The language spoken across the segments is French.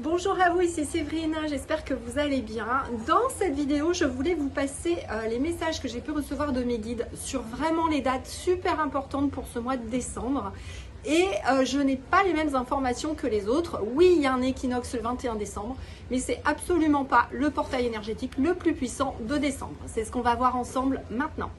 Bonjour à vous, ici Séverine, j'espère que vous allez bien. Dans cette vidéo, je voulais vous passer les messages que j'ai pu recevoir de mes guides sur vraiment les dates super importantes pour ce mois de décembre. Et je n'ai pas les mêmes informations que les autres. Oui, il y a un équinoxe le 21 décembre, mais c'est absolument pas le portail énergétique le plus puissant de décembre. C'est ce qu'on va voir ensemble maintenant.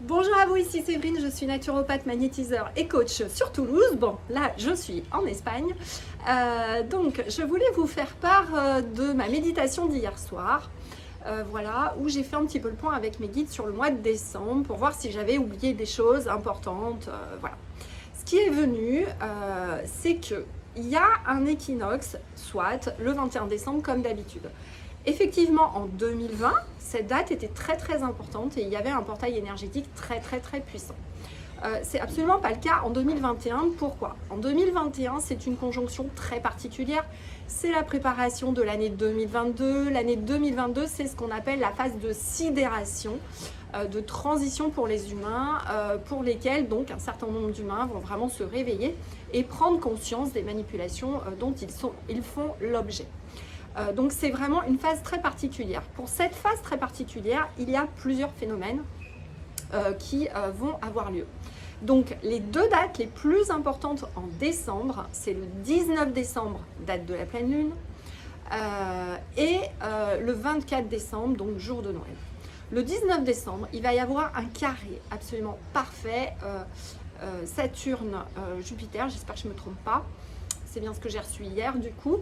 Bonjour à vous, ici Séverine, je suis naturopathe, magnétiseur et coach sur Toulouse. Bon, là, je suis en Espagne. Donc, je voulais vous faire part de ma méditation d'hier soir. Voilà, où j'ai fait un petit peu le point avec mes guides sur le mois de décembre pour voir si j'avais oublié des choses importantes. Voilà. Ce qui est venu, c'est qu'il y a un équinoxe, soit le 21 décembre comme d'habitude. Effectivement, en 2020, cette date était très importante et il y avait un portail énergétique très puissant. C'est absolument pas le cas en 2021. Pourquoi? En 2021, c'est une conjonction très particulière. C'est la préparation de l'année 2022. L'année 2022, c'est ce qu'on appelle la phase de sidération, de transition pour les humains, pour lesquels donc un certain nombre d'humains vont vraiment se réveiller et prendre conscience des manipulations dont ils font l'objet. Donc c'est vraiment une phase très particulière. Pour cette phase très particulière, il y a plusieurs phénomènes qui vont avoir lieu. Donc les deux dates les plus importantes en décembre, c'est le 19 décembre, date de la pleine lune, et le 24 décembre, donc jour de Noël. Le 19 décembre, il va y avoir un carré absolument parfait, Saturne-Jupiter, j'espère que je ne me trompe pas. C'est bien ce que j'ai reçu hier du coup.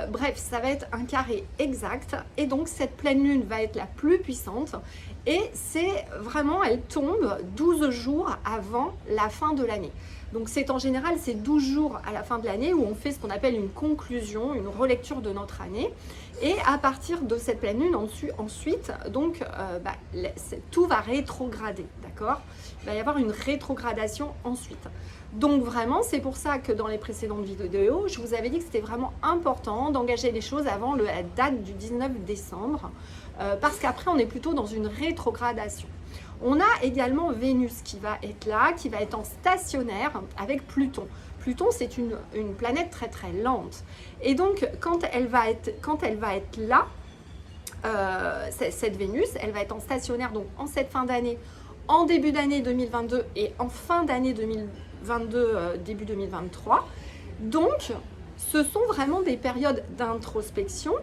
Bref, ça va être un carré exact et donc cette pleine lune va être la plus puissante et c'est vraiment, elle tombe 12 jours avant la fin de l'année. Donc c'est en général, c'est 12 jours à la fin de l'année où on fait ce qu'on appelle une conclusion, une relecture de notre année. Et à partir de cette pleine lune, ensuite, donc, tout va rétrograder, d'accord? Il va y avoir une rétrogradation ensuite. Donc vraiment, c'est pour ça que dans les précédentes vidéos, je vous avais dit que c'était vraiment important d'engager les choses avant la date du 19 décembre, parce qu'après, on est plutôt dans une rétrogradation. On a également Vénus qui va être là, qui va être en stationnaire avec Pluton. Pluton, c'est une planète très lente. Et donc, quand elle va être là, cette Vénus, elle va être en stationnaire donc en cette fin d'année, en début d'année 2022 et en fin d'année 2022, début 2023. Donc, ce sont vraiment des périodes d'introspection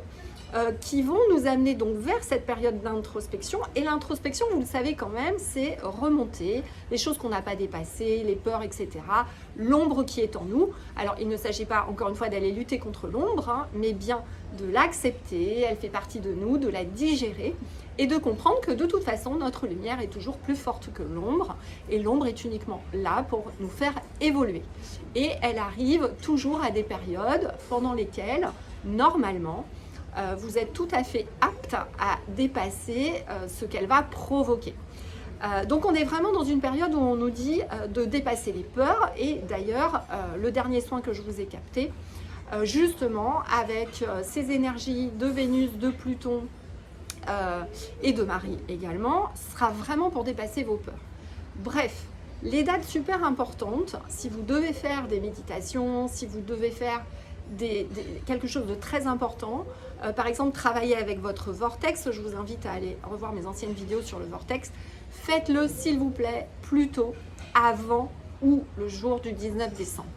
qui vont nous amener donc vers cette période d'introspection. Et l'introspection, vous le savez quand même, c'est remonter les choses qu'on n'a pas dépassées, les peurs, etc. L'ombre qui est en nous. Alors, il ne s'agit pas, encore une fois, d'aller lutter contre l'ombre, hein, mais bien de l'accepter, elle fait partie de nous, de la digérer et de comprendre que de toute façon, notre lumière est toujours plus forte que l'ombre et l'ombre est uniquement là pour nous faire évoluer. Et elle arrive toujours à des périodes pendant lesquelles, normalement, vous êtes tout à fait apte à dépasser ce qu'elle va provoquer. Donc on est vraiment dans une période où on nous dit de dépasser les peurs et d'ailleurs le dernier soin que je vous ai capté, justement avec ces énergies de Vénus, de Pluton et de Marie également, sera vraiment pour dépasser vos peurs. Bref, les dates super importantes, si vous devez faire des méditations, si vous devez faire quelque chose de très important, par exemple travailler avec votre vortex, je vous invite à aller revoir mes anciennes vidéos sur le vortex, faites-le s'il vous plaît plutôt avant ou le jour du 19 décembre.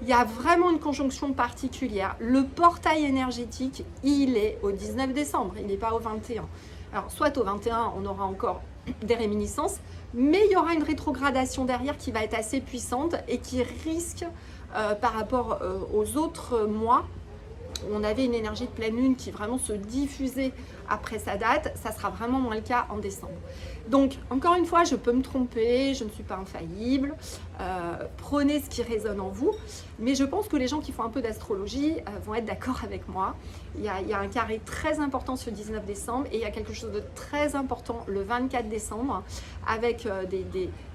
Il y a vraiment une conjonction particulière, le portail énergétique il est au 19 décembre, il n'est pas au 21. Alors soit au 21 on aura encore des réminiscences, mais il y aura une rétrogradation derrière qui va être assez puissante et qui risque par rapport aux autres mois, on avait une énergie de pleine lune qui vraiment se diffusait après sa date, ça sera vraiment moins le cas en décembre. Donc, encore une fois, je peux me tromper, je ne suis pas infaillible, prenez ce qui résonne en vous, mais je pense que les gens qui font un peu d'astrologie vont être d'accord avec moi. Il y a un carré très important ce 19 décembre et il y a quelque chose de très important le 24 décembre avec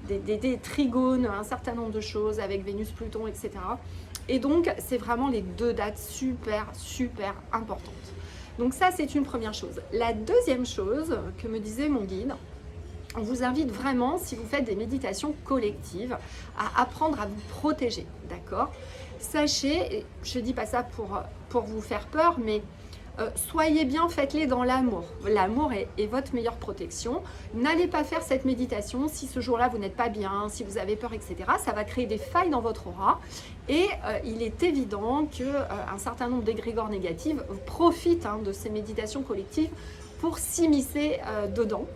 des trigones, un certain nombre de choses avec Vénus, Pluton, etc. Et donc, c'est vraiment les deux dates super importantes. Donc ça, c'est une première chose. La deuxième chose que me disait mon guide, on vous invite vraiment, si vous faites des méditations collectives, à apprendre à vous protéger, d'accord? Sachez, et je ne dis pas ça pour vous faire peur, mais soyez bien, faites-les dans l'amour. L'amour est votre meilleure protection. N'allez pas faire cette méditation si ce jour-là vous n'êtes pas bien, si vous avez peur, etc. Ça va créer des failles dans votre aura. Et il est évident qu'un certain nombre d'égrégores négatifs profitent de ces méditations collectives pour s'immiscer dedans.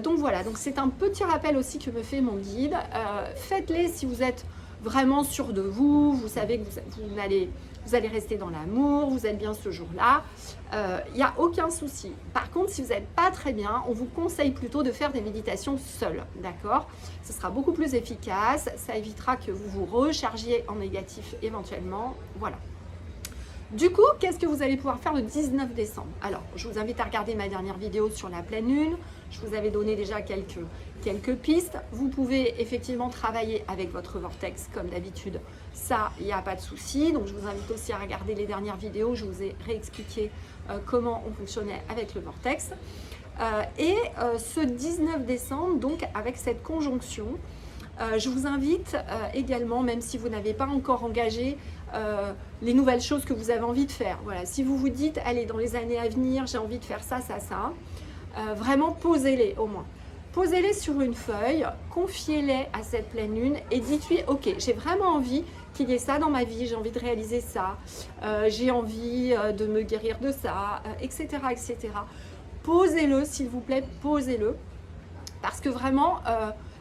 Donc voilà, donc c'est un petit rappel aussi que me fait mon guide. Faites-les si vous êtes vraiment sûr de vous, vous savez que vous allez rester dans l'amour, vous êtes bien ce jour-là, il n'y a aucun souci. Par contre, si vous n'êtes pas très bien, on vous conseille plutôt de faire des méditations seules, d'accord? Ce sera beaucoup plus efficace, ça évitera que vous vous rechargiez en négatif éventuellement, voilà. Du coup, qu'est-ce que vous allez pouvoir faire le 19 décembre? Alors, je vous invite à regarder ma dernière vidéo sur la pleine lune. Je vous avais donné déjà quelques pistes. Vous pouvez effectivement travailler avec votre vortex comme d'habitude. Ça, il n'y a pas de souci. Donc, je vous invite aussi à regarder les dernières vidéos. Je vous ai réexpliqué comment on fonctionnait avec le vortex. Ce 19 décembre, donc avec cette conjonction, je vous invite également, même si vous n'avez pas encore engagé les nouvelles choses que vous avez envie de faire. Voilà, si vous vous dites, allez, dans les années à venir, j'ai envie de faire ça, vraiment posez-les au moins. Posez-les sur une feuille, confiez-les à cette pleine lune et dites-lui, ok, j'ai vraiment envie qu'il y ait ça dans ma vie, j'ai envie de réaliser ça, j'ai envie de me guérir de ça, etc., etc. Posez-le, s'il vous plaît, posez-le, parce que vraiment,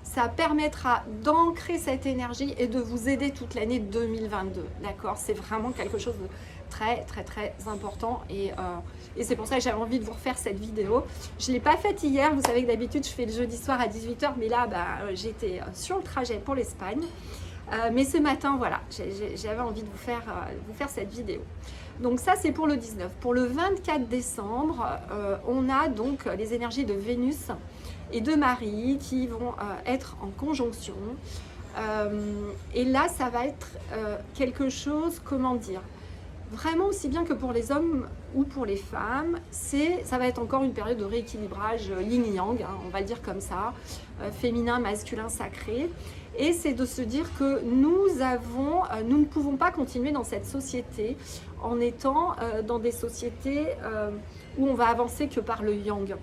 ça permettra d'ancrer cette énergie et de vous aider toute l'année 2022, d'accord? C'est vraiment quelque chose de très, très, très important et c'est pour ça que j'avais envie de vous refaire cette vidéo. Je ne l'ai pas faite hier, vous savez que d'habitude, je fais le jeudi soir à 18 h, mais là, j'étais sur le trajet pour l'Espagne. Mais ce matin, voilà, j'avais envie de vous faire cette vidéo. Donc ça, c'est pour le 19. Pour le 24 décembre, on a donc les énergies de Vénus et de Marie qui vont être en conjonction. Et là, ça va être quelque chose, comment dire, vraiment aussi bien que pour les hommes ou pour les femmes, ça va être encore une période de rééquilibrage yin-yang, on va le dire comme ça, féminin, masculin, sacré. Et c'est de se dire que nous ne pouvons pas continuer dans cette société en étant dans des sociétés où on va avancer que par le yang,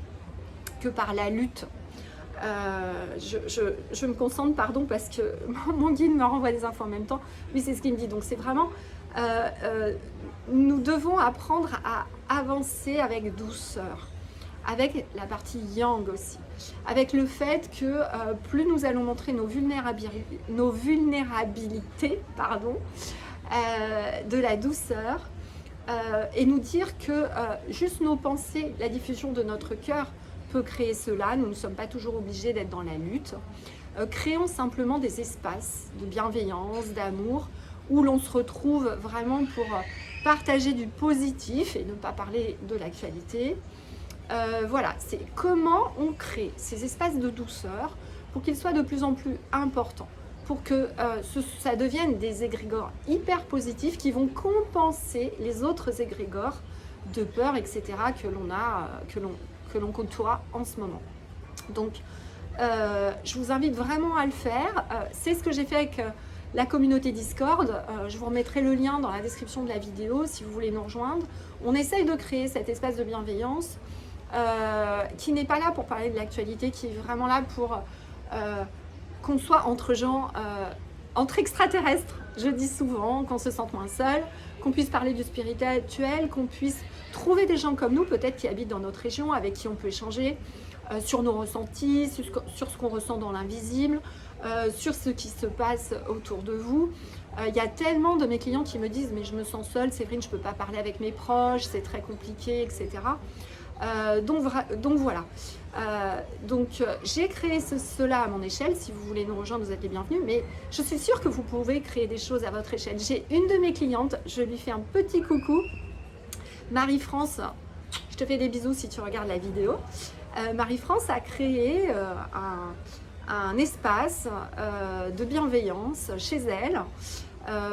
que par la lutte. Je me concentre, pardon, parce que mon guide me renvoie des infos en même temps. Lui, c'est ce qu'il me dit. Donc, c'est vraiment... nous devons apprendre à avancer avec douceur, avec la partie yang aussi, avec le fait que plus nous allons montrer nos vulnérabilités, de la douceur, et nous dire que juste nos pensées, la diffusion de notre cœur peut créer cela. Nous ne sommes pas toujours obligés d'être dans la lutte. Créons simplement des espaces de bienveillance, d'amour, où l'on se retrouve vraiment pour partager du positif et ne pas parler de l'actualité. Voilà, c'est comment on crée ces espaces de douceur pour qu'ils soient de plus en plus importants, pour que ça devienne des égrégores hyper positifs qui vont compenser les autres égrégores de peur, etc. que l'on côtoie en ce moment. Donc, je vous invite vraiment à le faire. C'est ce que j'ai fait avec la communauté Discord. Je vous remettrai le lien dans la description de la vidéo si vous voulez nous rejoindre. On essaye de créer cet espace de bienveillance qui n'est pas là pour parler de l'actualité, qui est vraiment là pour qu'on soit entre gens, entre extraterrestres, je dis souvent, qu'on se sente moins seul, qu'on puisse parler du spirituel, qu'on puisse trouver des gens comme nous, peut-être qui habitent dans notre région, avec qui on peut échanger sur nos ressentis, sur ce qu'on ressent dans l'invisible, sur ce qui se passe autour de vous. Il y a tellement de mes clients qui me disent « mais je me sens seule, Séverine, je ne peux pas parler avec mes proches, c'est très compliqué, etc. » Donc voilà. J'ai créé cela à mon échelle. Si vous voulez nous rejoindre, vous êtes les bienvenus. Mais je suis sûre que vous pouvez créer des choses à votre échelle. J'ai une de mes clientes, je lui fais un petit coucou. Marie-France, je te fais des bisous si tu regardes la vidéo. Marie-France a créé un espace de bienveillance chez elle.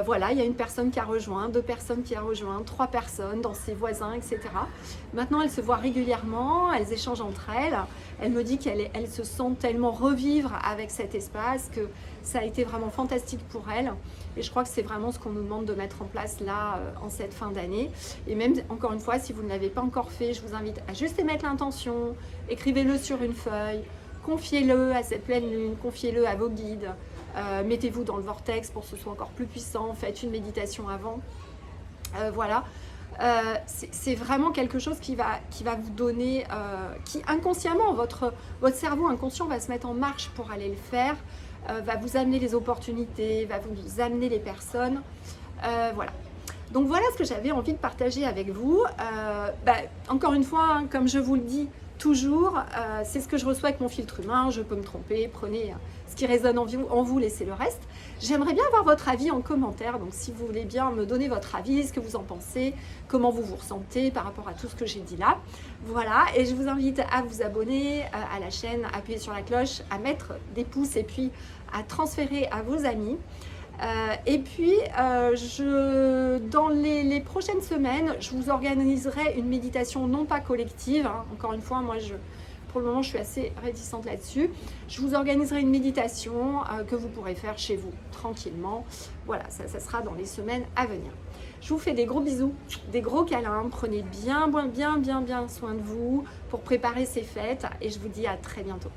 Voilà, il y a une personne qui a rejoint, 2 personnes qui a rejoint, 3 personnes dans ses voisins, etc. Maintenant, elles se voient régulièrement, elles échangent entre elles. Elle me dit qu'elle se sent tellement revivre avec cet espace que ça a été vraiment fantastique pour elle. Et je crois que c'est vraiment ce qu'on nous demande de mettre en place là en cette fin d'année. Et même, encore une fois, si vous ne l'avez pas encore fait, je vous invite à juste émettre l'intention, écrivez-le sur une feuille, confiez-le à cette pleine lune, confiez-le à vos guides. Mettez-vous dans le vortex pour que ce soit encore plus puissant, faites une méditation avant. Voilà, c'est vraiment quelque chose qui va vous donner, qui inconsciemment, votre cerveau inconscient va se mettre en marche pour aller le faire, va vous amener les opportunités, va vous amener les personnes. Voilà. Donc voilà ce que j'avais envie de partager avec vous. Encore une fois, hein, comme je vous le dis toujours, c'est ce que je reçois avec mon filtre humain, je peux me tromper, prenez ce qui résonne en vous, laissez le reste. J'aimerais bien avoir votre avis en commentaire, donc si vous voulez bien me donner votre avis, ce que vous en pensez, comment vous vous ressentez par rapport à tout ce que j'ai dit là. Voilà, et je vous invite à vous abonner à la chaîne, à appuyer sur la cloche, à mettre des pouces et puis à transférer à vos amis. Et puis, dans les prochaines semaines, je vous organiserai une méditation non pas collective. Hein. Encore une fois, moi, pour le moment, je suis assez réticente là-dessus. Je vous organiserai une méditation que vous pourrez faire chez vous, tranquillement. Voilà, ça sera dans les semaines à venir. Je vous fais des gros bisous, des gros câlins. Prenez bien soin de vous pour préparer ces fêtes. Et je vous dis à très bientôt.